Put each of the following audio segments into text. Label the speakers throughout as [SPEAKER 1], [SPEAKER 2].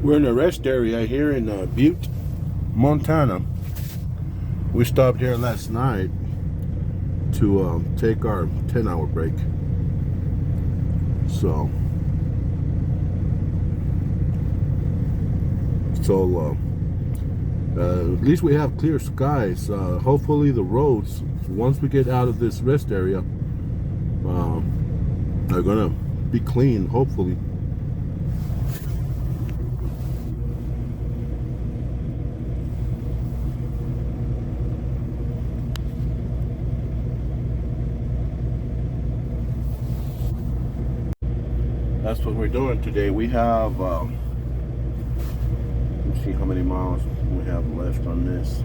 [SPEAKER 1] We're in a rest area here in Butte, Montana. We stopped here last night to take our 10-hour break. So at least we have clear skies. Hopefully the roads, once we get out of this rest area, are gonna be clean, hopefully. That's what we're doing today. We have, let's see how many miles we have left on this.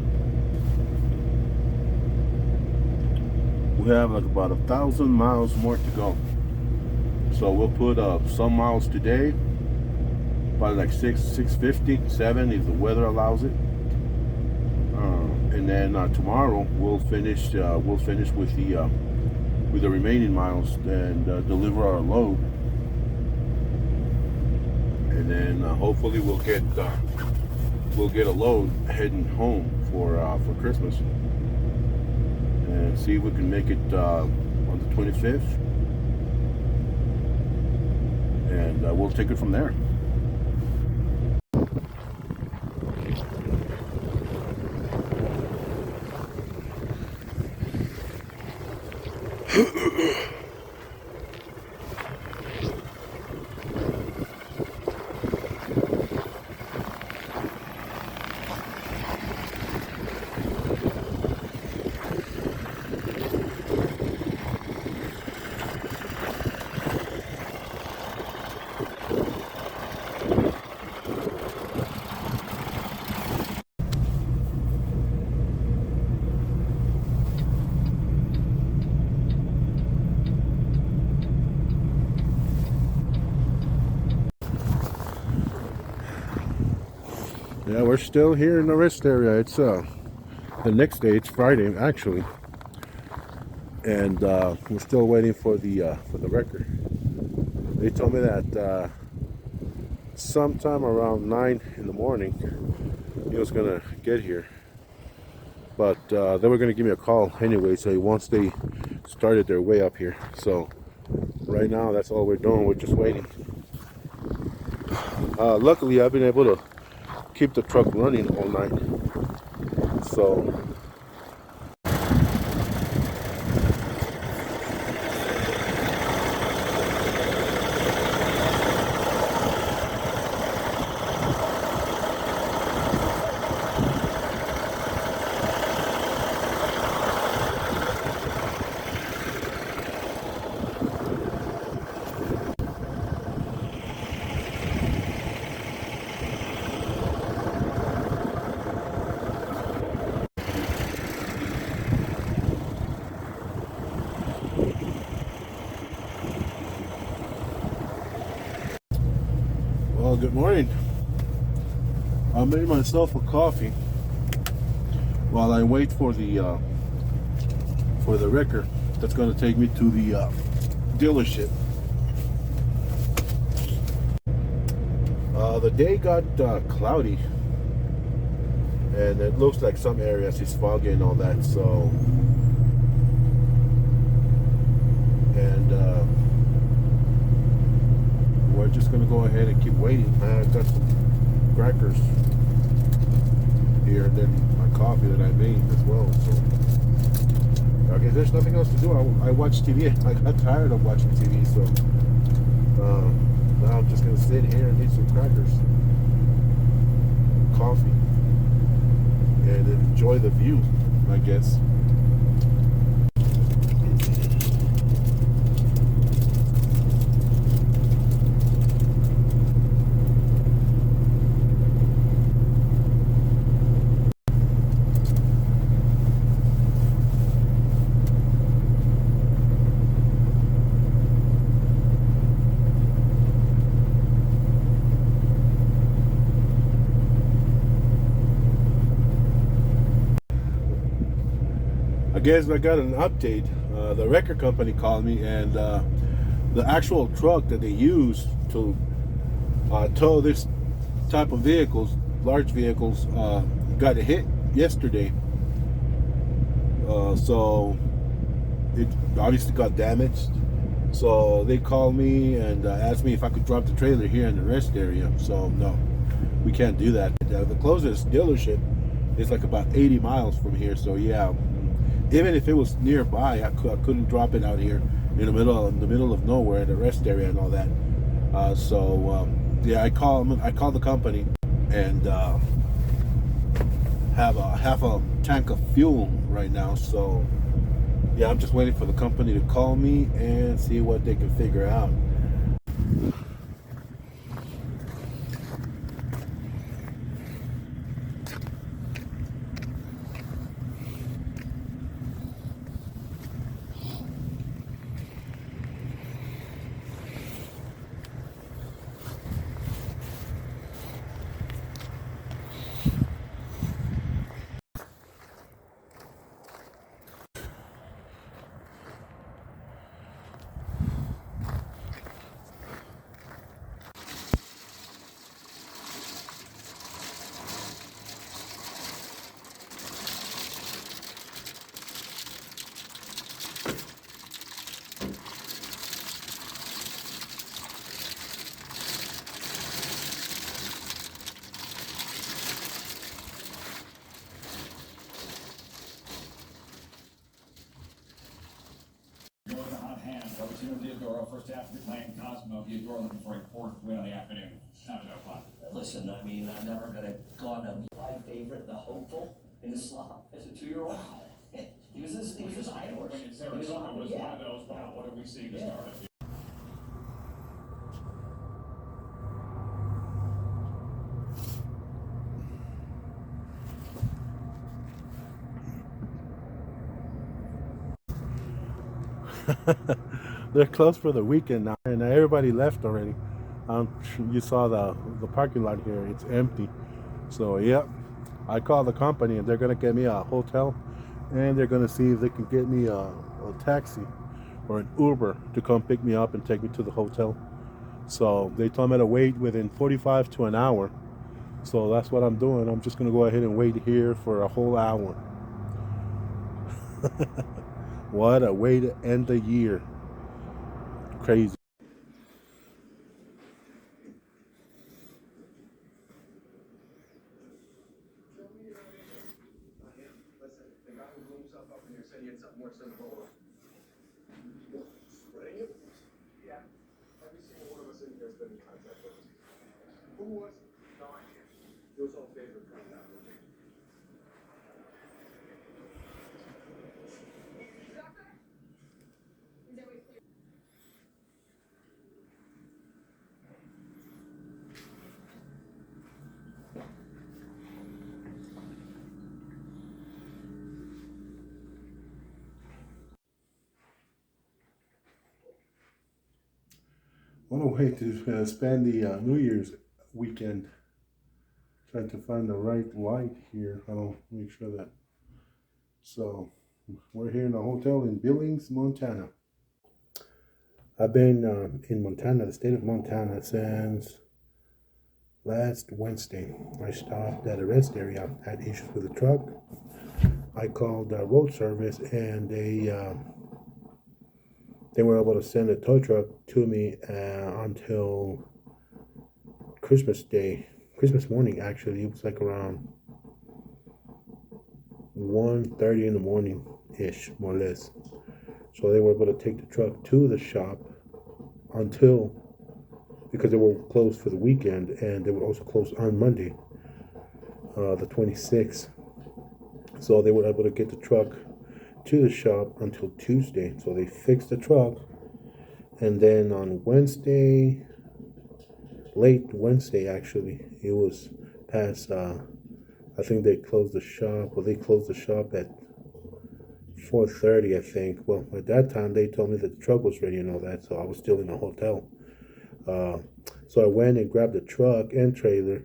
[SPEAKER 1] We have like about 1,000 miles more to go. So we'll put some miles today, probably like 650, 7 if the weather allows it. And then tomorrow we'll finish with the remaining miles and deliver our load. And then hopefully we'll get a load heading home for Christmas, and see if we can make it on the 25th, and we'll take it from there. Yeah, we're still here in the rest area. It's the next day. It's Friday actually, and we're still waiting for the wrecker. They told me that sometime around 9 in the morning he was gonna get here, but they were gonna give me a call anyway. So once they started their way up here, so right now that's all we're doing. We're just waiting. Luckily, I've been able to keep the truck running all night. So good morning. I made myself a coffee while I wait for the wrecker that's going to take me to the dealership. The day got cloudy, and it looks like some areas is foggy and all that. So, and we're just gonna go ahead and keep waiting. I've got some crackers here, and then my coffee that I made as well. So, okay, there's nothing else to do. I watch TV. I got tired of watching TV, so now I'm just gonna sit here and eat some crackers, coffee, and enjoy the view, I guess. I guess I got an update. The wrecker company called me, and the actual truck that they use to tow this type of vehicles, large vehicles, got hit yesterday. So it obviously got damaged. So they called me and asked me if I could drop the trailer here in the rest area. So no, we can't do that. The closest dealership is like about 80 miles from here. So yeah, even if it was nearby, I couldn't drop it out here in the middle of nowhere, the rest area and all that. Yeah, I called the company and have a half a tank of fuel right now. So yeah, I'm just waiting for the company to call me and see what they can figure out.
[SPEAKER 2] Theodoro, first half of the playing Cosmo. Theodoro looking for a fourth win of the afternoon. Not enough fun.
[SPEAKER 3] Listen, I mean, I'm never gonna go on my favorite, the hopeful, in the slop as a 2-year-old. He was this Irish.
[SPEAKER 2] When Sarasota was one of those, wow, what are we seeing to start it?
[SPEAKER 1] They're closed for the weekend now, and everybody left already. You saw the parking lot here; it's empty. So yep, I called the company, and they're gonna get me a hotel, and they're gonna see if they can get me a taxi or an Uber to come pick me up and take me to the hotel. So they told me to wait within 45 to an hour. So that's what I'm doing. I'm just gonna go ahead and wait here for a whole hour. What a way to end the year. Crazy.
[SPEAKER 4] Listen, the guy who blew himself up in here said he had something worse than Ebola. Spreading it? Yeah. Every single one of us in here has been in contact with him. Who was it? No idea. It was all favor coming out with him.
[SPEAKER 1] What a way to spend the New Year's weekend. Trying to find the right light here. I'll make sure that. So, we're here in a hotel in Billings, Montana. I've been in Montana, the state of Montana, since last Wednesday. I stopped at a rest area. I had issues with the truck. I called road service, and they were able to send a tow truck to me until Christmas Day, Christmas morning. Actually, it was like around 1:30 in the morning ish, more or less. So they were able to take the truck to the shop until, because they were closed for the weekend, and they were also closed on Monday, the 26th. So they were able to get the truck to the shop until Tuesday. So they fixed the truck, and then on Wednesday, late Wednesday actually, it was past, I think they closed the shop, well, they closed the shop at 4:30, I think. Well, at that time they told me that the truck was ready and all that, so I was still in a hotel. So I went and grabbed the truck and trailer,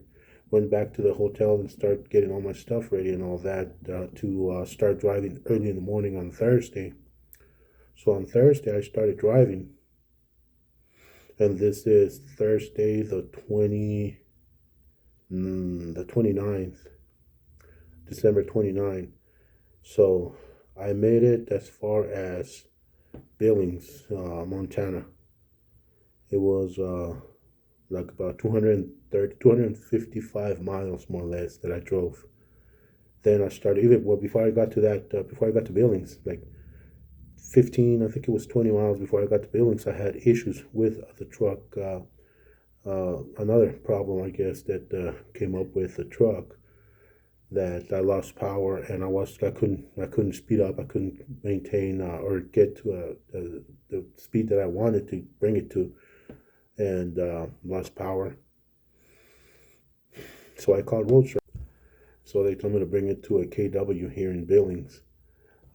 [SPEAKER 1] went back to the hotel and started getting all my stuff ready and all that to start driving early in the morning on Thursday. So on Thursday I started driving, and this is Thursday the the 29th, December 29th. So I made it as far as Billings, Montana. It was like about 230, 255 miles more or less that I drove. Then I started, even well, before I got to that, before I got to Billings, like 15, I think it was 20 miles before I got to Billings, I had issues with the truck. Another problem, I guess, that came up with the truck, that I lost power, and I couldn't speed up. I couldn't maintain or get to the speed that I wanted to bring it to, and lost power. So I called Roadster. So they told me to bring it to a KW here in Billings.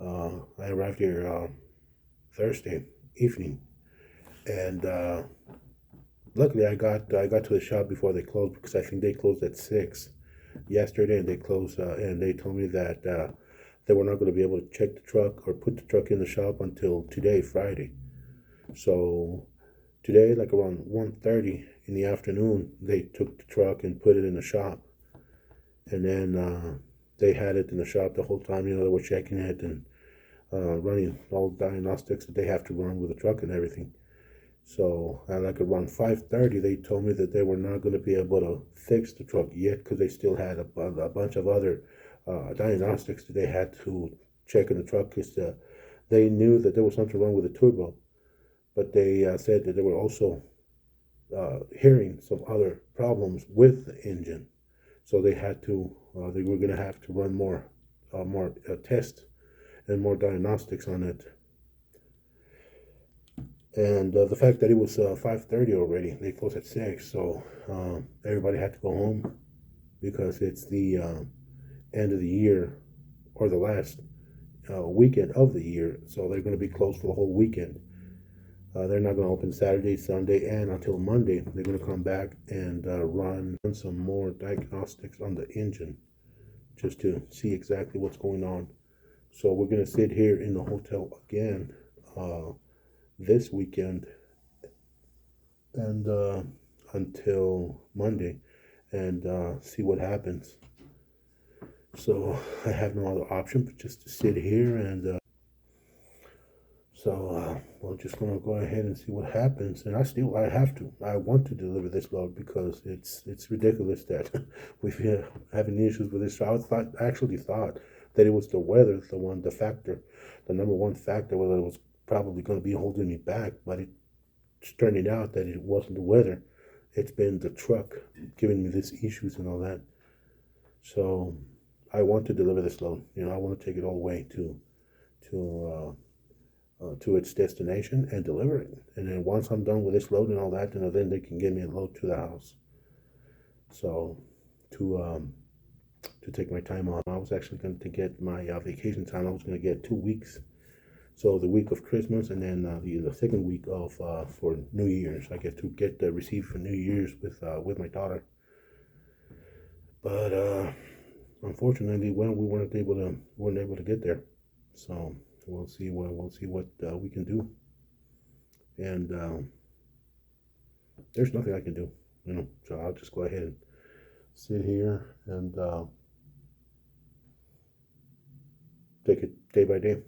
[SPEAKER 1] I arrived here Thursday evening, and luckily I got to the shop before they closed, because I think they closed at 6 yesterday, and they closed and they told me that they were not going to be able to check the truck or put the truck in the shop until today, Friday. So today, like around 1:30 in the afternoon, they took the truck and put it in the shop, and then they had it in the shop the whole time. They were checking it and running all the diagnostics that they have to run with the truck and everything. So like around 5:30, they told me that they were not going to be able to fix the truck yet, because they still had a bunch of other diagnostics that they had to check in the truck, because they knew that there was something wrong with the turbo, but they said that they were also hearing some other problems with the engine. So they had to, they were going to have to run more tests and more diagnostics on it. And the fact that it was 5:30 already, they closed at 6, so everybody had to go home, because it's the end of the year, or the last weekend of the year, so they're going to be closed for the whole weekend. They're not going to open Saturday, Sunday, and until Monday. They're going to come back and run some more diagnostics on the engine, just to see exactly what's going on. So we're going to sit here in the hotel again this weekend, and until Monday, and see what happens. So I have no other option but just to sit here, and so we're just gonna go ahead and see what happens. And I want to deliver this load, because it's ridiculous that we've been having issues with this. So I actually thought that it was the weather, the number one factor, whether it was probably going to be holding me back, but it's turning out that it wasn't the weather. It's been the truck giving me these issues and all that. So I want to deliver this load. I want to take it all the way to its destination and deliver it. And then once I'm done with this load and all that, then they can give me a load to the house. So to take my time off, I was actually going to get my vacation time. I was going to get 2 weeks. So the week of Christmas, and then the second week of for New Year's. I get to get received for New Year's with my daughter. But unfortunately, we weren't able to get there. So we'll see what we can do. And there's nothing I can do, So I'll just go ahead and sit here and take it day by day.